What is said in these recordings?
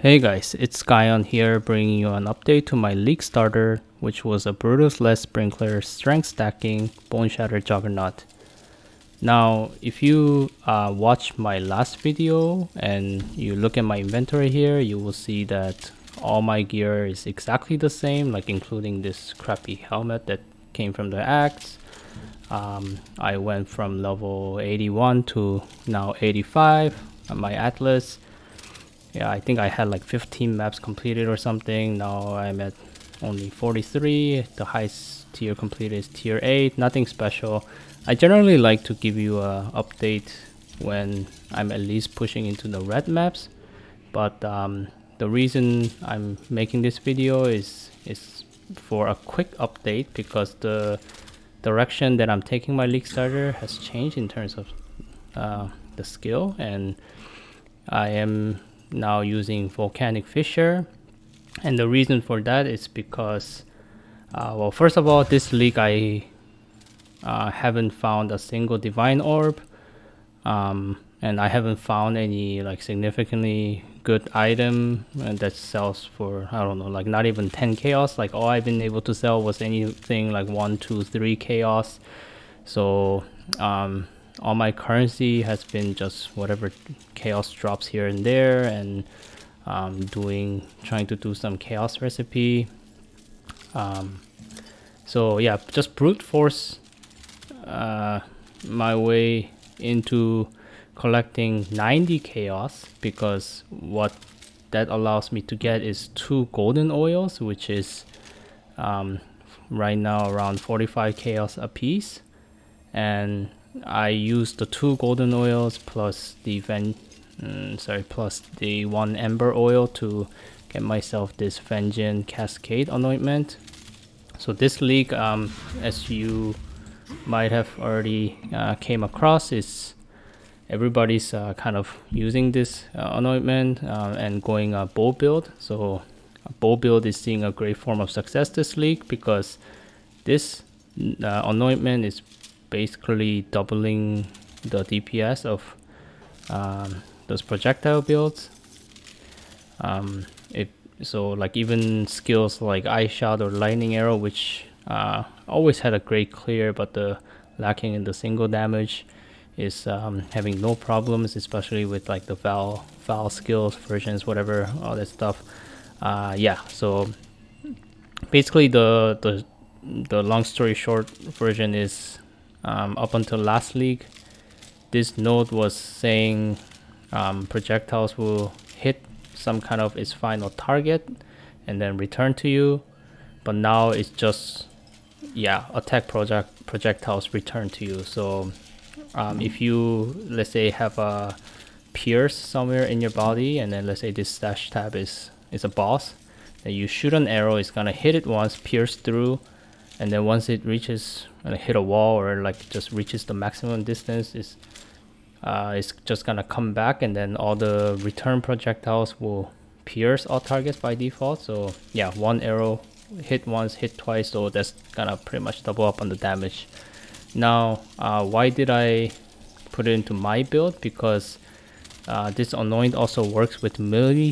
Hey guys, it's Skyon here bringing you an update to my league starter, which was a Brutus Lead Sprinkler strength stacking Bone Shatter Juggernaut. Now, if you watch my last video and you look at my inventory here, you will see that all my gear is exactly the same, like including this crappy helmet that came from the axe. I went from level 81 to now 85 on my atlas. Yeah, I think I had like 15 maps completed or something. Now I'm at only 43. The highest tier completed is tier 8. Nothing special. I generally like to give you a update when I'm at least pushing into the red maps. But the reason I'm making this video is for a quick update because the direction that I'm taking my league starter has changed in terms of the skill, and I am now using Volcanic Fissure, and the reason for that is because well, first of all, this league I haven't found a single divine orb, and I haven't found any like significantly good item that sells for, I don't know, like not even 10 chaos. Like all I've been able to sell was anything like 1, 2, 3 chaos. So all my currency has been just whatever chaos drops here and there, and trying to do some chaos recipe. So yeah, just brute force my way into collecting 90 chaos, because what that allows me to get is 2 golden oils, which is right now around 45 chaos a piece. And I used the 2 golden oils plus the plus the 1 ember oil to get myself this Vengeant Cascade anointment. So this league, as you might have already came across, is everybody's kind of using this anointment and going a bow build. So a bow build is seeing a great form of success this league because this anointment is basically doubling the DPS of those projectile builds. So like even skills like Ice Shot or Lightning Arrow, which always had a great clear, but the lacking in the single damage, is having no problems, especially with like the Val skills versions, whatever, all that stuff. Yeah, so basically the long story short version is, up until last league, this node was saying projectiles will hit some kind of its final target and then return to you, but now it's just, yeah, attack projectiles return to you. So if you, let's say, have a pierce somewhere in your body, and then let's say this stash tab is a boss, then you shoot an arrow, it's gonna hit it once, pierce through, and then once it reaches hit a wall or like just reaches the maximum distance, it's just gonna come back, and then all the return projectiles will pierce all targets by default. So yeah, 1 arrow hit once, hit twice, so that's gonna pretty much double up on the damage. Now why did I put it into my build? Because this anoint also works with melee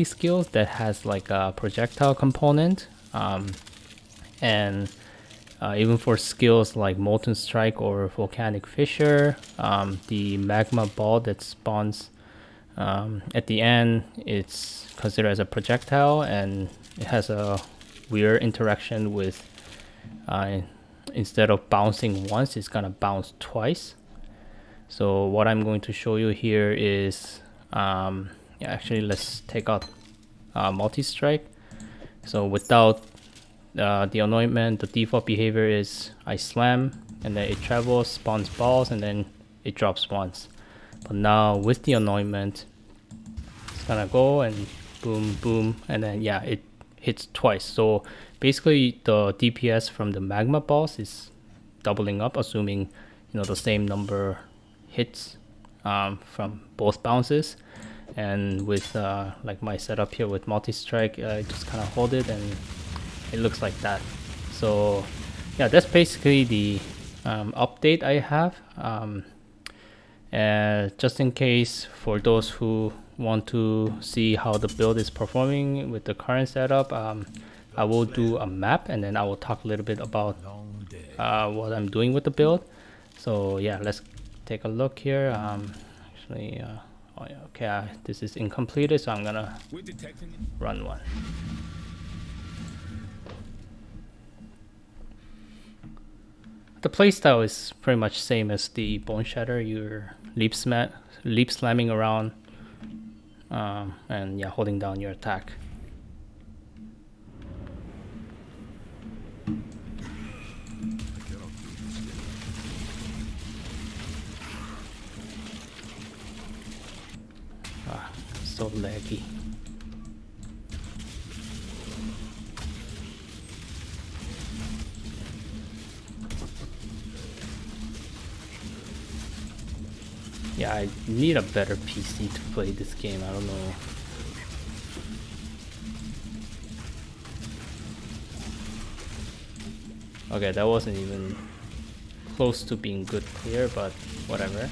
skills that has like a projectile component, and even for skills like Molten Strike or Volcanic Fissure, the magma ball that spawns at the end, it's considered as a projectile, and it has a weird interaction with, instead of bouncing once, it's gonna bounce twice. So what I'm going to show you here is, yeah, actually let's take out multi-strike. So without the anointment, the default behavior is I slam, and then it travels, spawns balls, and then it drops once. But now with the anointment, it's gonna go and boom, boom, and then yeah, it hits twice. So basically the DPS from the magma balls is doubling up, assuming the same number hits from both bounces. And with like my setup here with multi-strike, I just kind of hold it and it looks like that. So yeah, that's basically the update I have. Just in case, for those who want to see how the build is performing with the current setup, I will do a map, and then I will talk a little bit about what I'm doing with the build. So yeah, let's take a look here. Actually, oh yeah, okay, this is incompleted, so I'm gonna run one. The playstyle is pretty much same as the Bone Shatter. You're leap slamming around, and yeah, holding down your attack. So laggy. Yeah, I need a better PC to play this game. I don't know. Okay, that wasn't even close to being good clear, but whatever.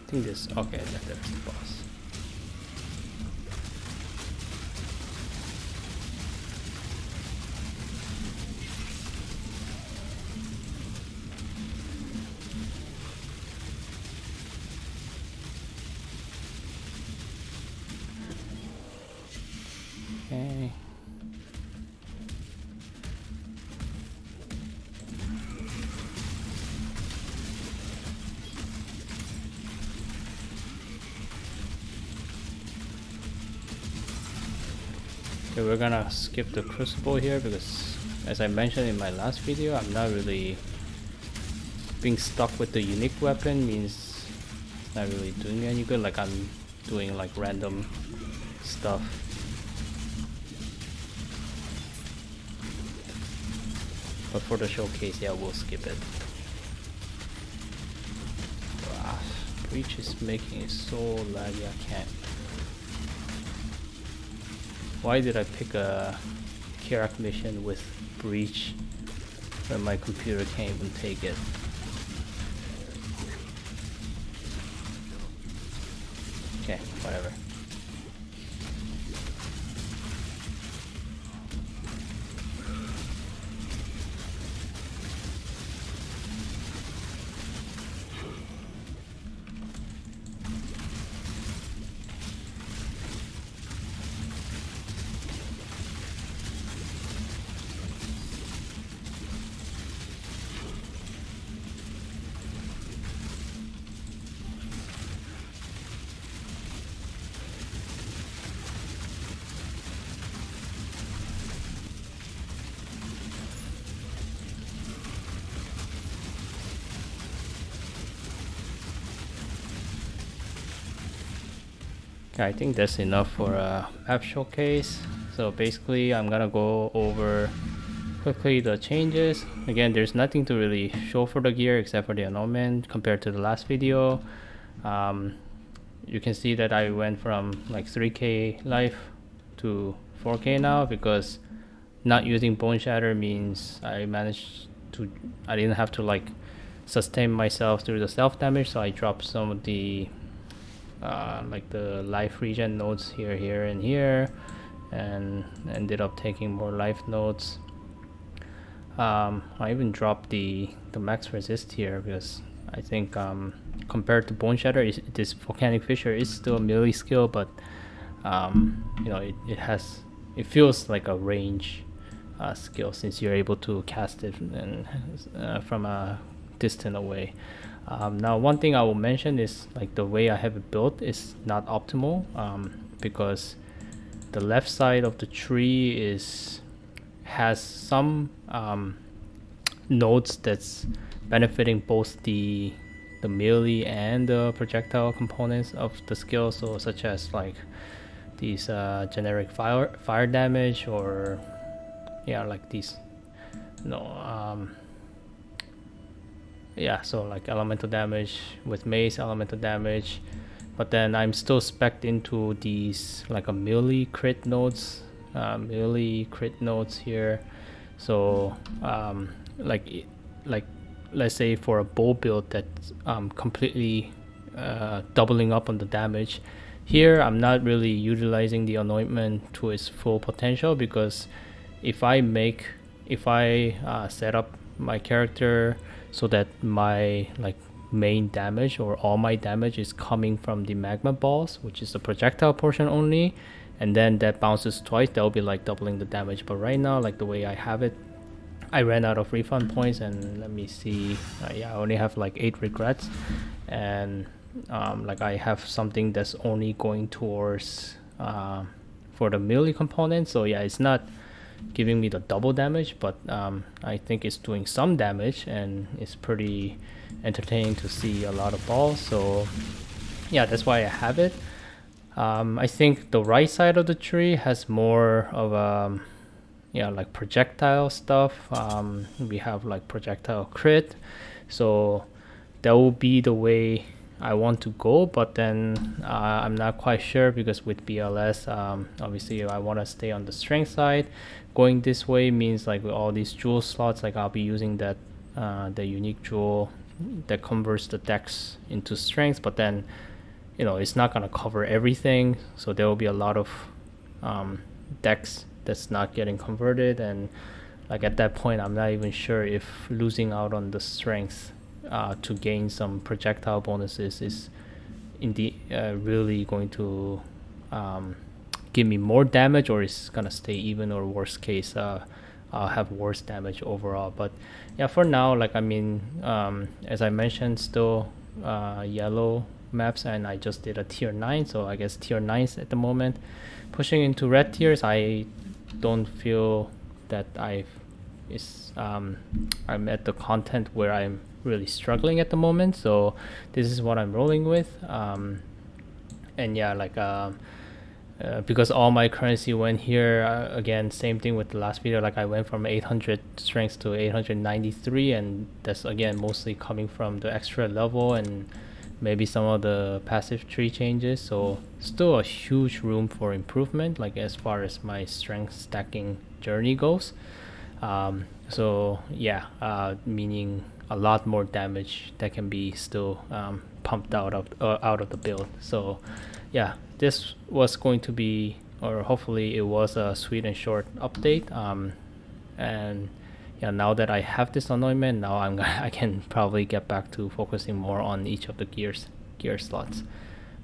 I think this, okay, there's the boss. Okay. Okay, we're gonna skip the Crucible here because, as I mentioned in my last video, I'm not really being stuck with the unique weapon means it's not really doing me any good. Like I'm doing like random stuff. But for the showcase, yeah, we'll skip it. Wow, Breach is making it so laggy, I can't. Why did I pick a Karak mission with Breach when my computer can't even take it? Okay, whatever. Okay, I think that's enough for a map showcase. So basically I'm gonna go over quickly the changes. Again, there's nothing to really show for the gear except for the annulment compared to the last video. You can see that I went from like 3k life to 4k now because not using Bone Shatter means I didn't have to like sustain myself through the self damage, so I dropped some of the like the life regen nodes here, and here, and ended up taking more life nodes. I even dropped the max resist here because I think compared to Bone Shatter, this Volcanic Fissure is still a melee skill, but you know, it feels like a range skill since you're able to cast it and from a distant away. Now, one thing I will mention is like the way I have it built is not optimal because the left side of the tree has some nodes that's benefiting both the melee and the projectile components of the skill, so such as like these generic fire damage, or yeah, like these so like elemental damage with mace, elemental damage. But then I'm still spec'd into these like a melee crit nodes here. So like let's say for a bow build that's completely doubling up on the damage, here I'm not really utilizing the anointment to its full potential, because if I set up my character so that my like main damage or all my damage is coming from the magma balls, which is the projectile portion only, and then that bounces twice, that'll be like doubling the damage. But right now, like the way I have it, I ran out of refund points, and let me see, I only have like 8 regrets, and like I have something that's only going towards for the melee component. So yeah, it's not giving me the double damage, but I think it's doing some damage, and it's pretty entertaining to see a lot of balls. So yeah, that's why I have it. I think the right side of the tree has more of like projectile stuff. We have like projectile crit, so that will be the way I want to go. But then I'm not quite sure, because with BLS obviously I want to stay on the strength side. Going this way means like with all these jewel slots, like I'll be using that the unique jewel that converts the dex into strength, but then you know it's not going to cover everything, so there will be a lot of dex that's not getting converted, and like at that point I'm not even sure if losing out on the strength to gain some projectile bonuses is indeed really going to give me more damage, or it's gonna stay even, or worst case I'll have worse damage overall. But yeah, for now, like I mean, as I mentioned, still yellow maps, and I just did a tier 9, so I guess tier 9s at the moment. Pushing into red tiers, I don't feel that I'm at the content where I'm really struggling at the moment, so this is what I'm rolling with. And yeah, like because all my currency went here, again, same thing with the last video, like I went from 800 strength to 893, and that's again mostly coming from the extra level and maybe some of the passive tree changes. So still a huge room for improvement, like as far as my strength stacking journey goes. So yeah, meaning a lot more damage that can be still pumped out of the build. So yeah, this was going to be, or hopefully it was, a sweet and short update. And yeah, now that I have this anointment, now I can probably get back to focusing more on each of the gear slots.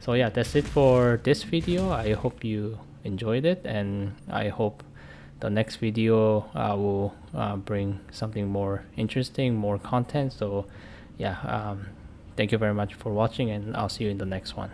So yeah, that's it for this video. I hope you enjoyed it, and I hope the next video will bring something more interesting, more content. So yeah, thank you very much for watching, and I'll see you in the next one.